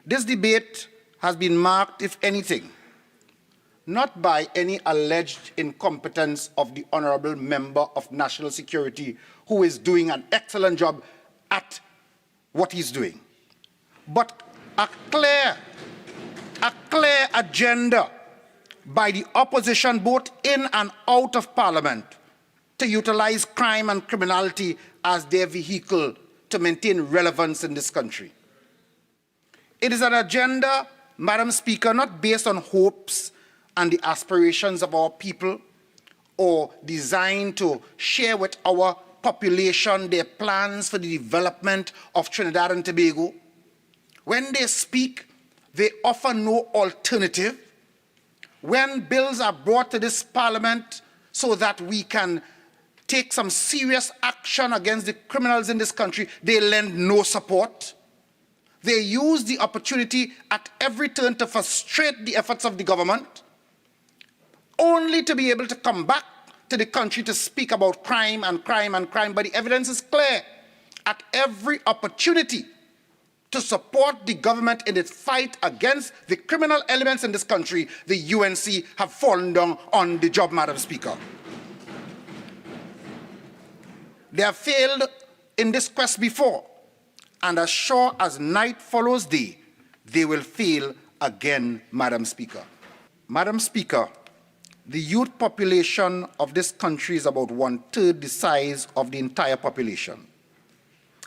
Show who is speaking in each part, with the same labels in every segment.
Speaker 1: This debate has been marked, if anything, not by any alleged incompetence of the Honourable Member of National Security, who is doing an excellent job at what he's doing, but a clear agenda by the opposition, both in and out of Parliament, to utilize crime and criminality as their vehicle to maintain relevance in this country. It is an agenda, Madam Speaker, not based on hopes and the aspirations of our people, or designed to share with our population their plans for the development of Trinidad and Tobago. When they speak, they offer no alternative. When bills are brought to this Parliament so that we can take some serious action against the criminals in this country, they lend no support. They use the opportunity at every turn to frustrate the efforts of the government, only to be able to come back to the country to speak about crime and crime and crime. But the evidence is clear. At every opportunity to support the government in its fight against the criminal elements in this country, the UNC have fallen down on the job, Madam Speaker. They have failed in this quest before, and as sure as night follows day, they will fail again, Madam Speaker. Madam Speaker, the youth population of this country is about 1/3 the size of the entire population.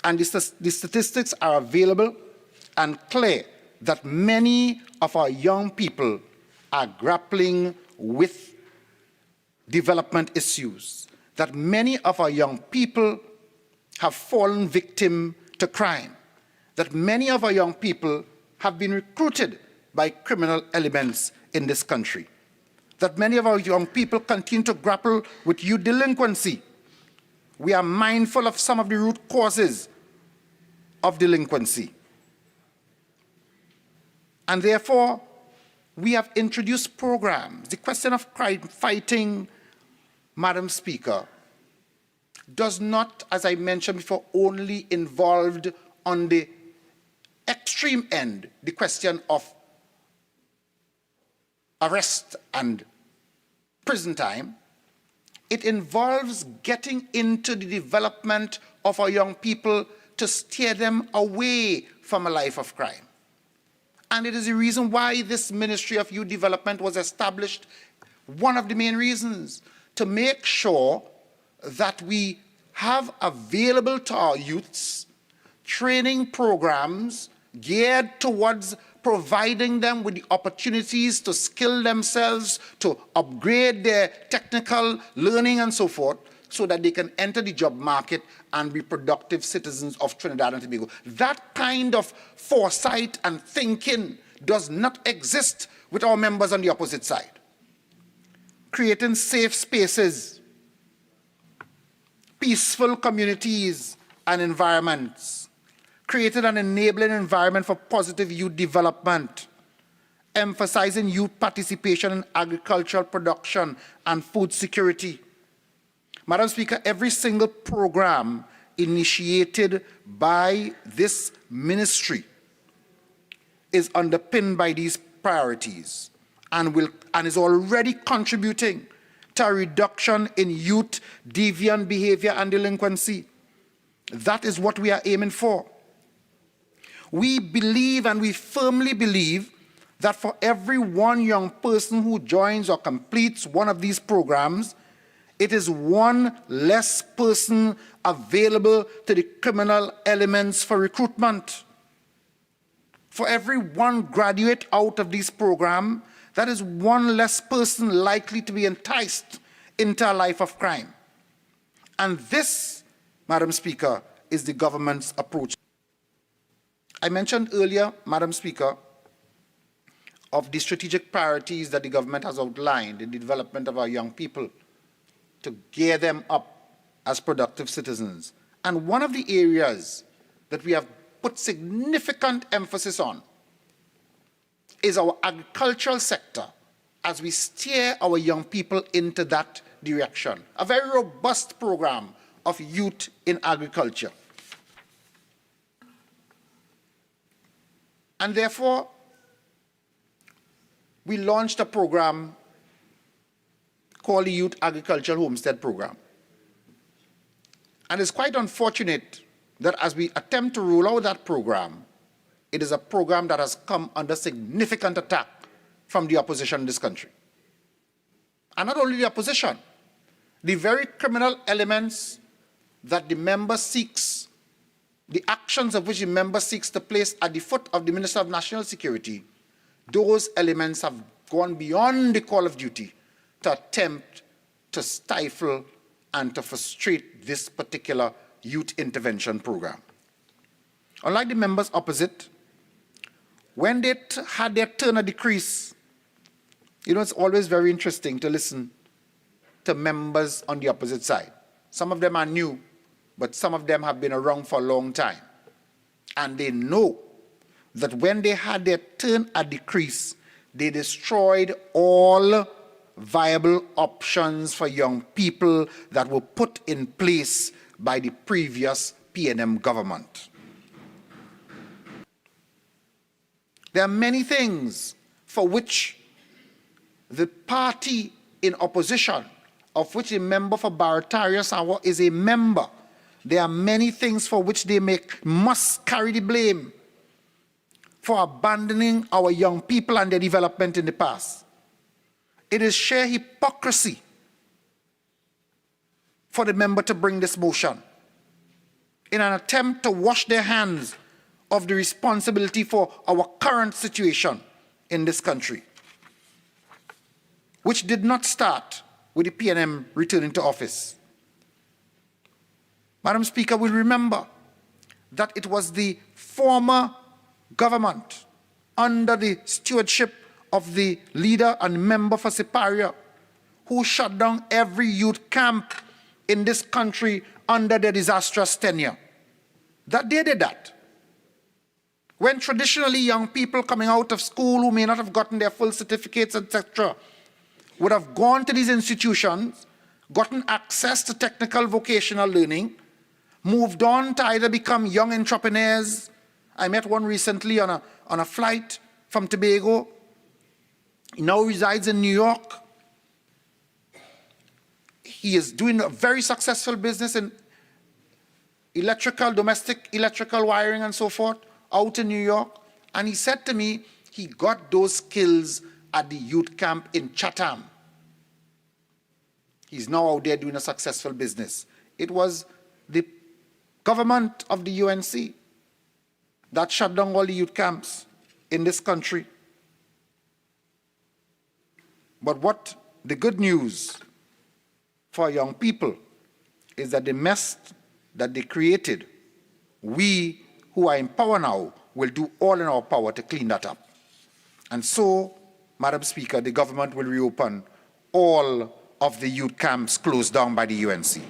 Speaker 1: And the statistics are available and clear that many of our young people are grappling with development issues, that many of our young people have fallen victim to crime, that many of our young people have been recruited by criminal elements in this country, that many of our young people continue to grapple with youth delinquency. We are mindful of some of the root causes of delinquency. And therefore, we have introduced programs. The question of crime fighting, Madam Speaker, does not, as I mentioned before, only involved on the extreme end, the question of arrest and prison time. It involves getting into the development of our young people to steer them away from a life of crime. And it is the reason why this Ministry of Youth Development was established, one of the main reasons, to make sure that we have available to our youths training programs geared towards providing them with the opportunities to skill themselves, to upgrade their technical learning and so forth, so that they can enter the job market and be productive citizens of Trinidad and Tobago. That kind of foresight and thinking does not exist with our members on the opposite side. Creating safe spaces, peaceful communities and environments, created an enabling environment for positive youth development, emphasizing youth participation in agricultural production and food security. Madam Speaker, every single program initiated by this ministry is underpinned by these priorities and is already contributing to a reduction in youth deviant behavior and delinquency. That is what we are aiming for. We believe, and we firmly believe, that for every one young person who joins or completes one of these programs, it is one less person available to the criminal elements for recruitment. For every one graduate out of this program, that is one less person likely to be enticed into a life of crime. And this, Madam Speaker, is the government's approach. I mentioned earlier, Madam Speaker, of the strategic priorities that the government has outlined in the development of our young people to gear them up as productive citizens. And one of the areas that we have put significant emphasis on is our agricultural sector as we steer our young people into that direction. A very robust program of youth in agriculture. And therefore, we launched a program called the Youth Agricultural Homestead Program. And it's quite unfortunate that as we attempt to roll out that program, it is a program that has come under significant attack from the opposition in this country. And not only the opposition, the very criminal elements that the member seeks, the actions of which the member seeks to place at the foot of the Minister of National Security, those elements have gone beyond the call of duty to attempt to stifle and to frustrate this particular youth intervention program. Unlike the members opposite, when they had their turn of decrease, it's always very interesting to listen to members on the opposite side. Some of them are new, but some of them have been around for a long time. And they know that when they had their turn at decrease, they destroyed all viable options for young people that were put in place by the previous PNM government. There are many things for which the party in opposition, of which a member for Barataria is a member, there are many things for which they must carry the blame for abandoning our young people and their development in the past. It is sheer hypocrisy for the member to bring this motion in an attempt to wash their hands of the responsibility for our current situation in this country, which did not start with the PNM returning to office. Madam Speaker, will remember that it was the former government under the stewardship of the leader and member for Siparia who shut down every youth camp in this country under their disastrous tenure. That they did that. When traditionally young people coming out of school who may not have gotten their full certificates, etc., would have gone to these institutions, gotten access to technical vocational learning, moved on to either become young entrepreneurs. I met one recently on a flight from Tobago. He now resides in New York. He is doing a very successful business in domestic electrical wiring and so forth, out in New York. And he said to me, he got those skills at the youth camp in Chatham. He's now out there doing a successful business. It was the government of the UNC that shut down all the youth camps in this country. But what the good news for young people is that the mess that they created, we who are in power now will do all in our power to clean that up. And so, Madam Speaker, the government will reopen all of the youth camps closed down by the UNC.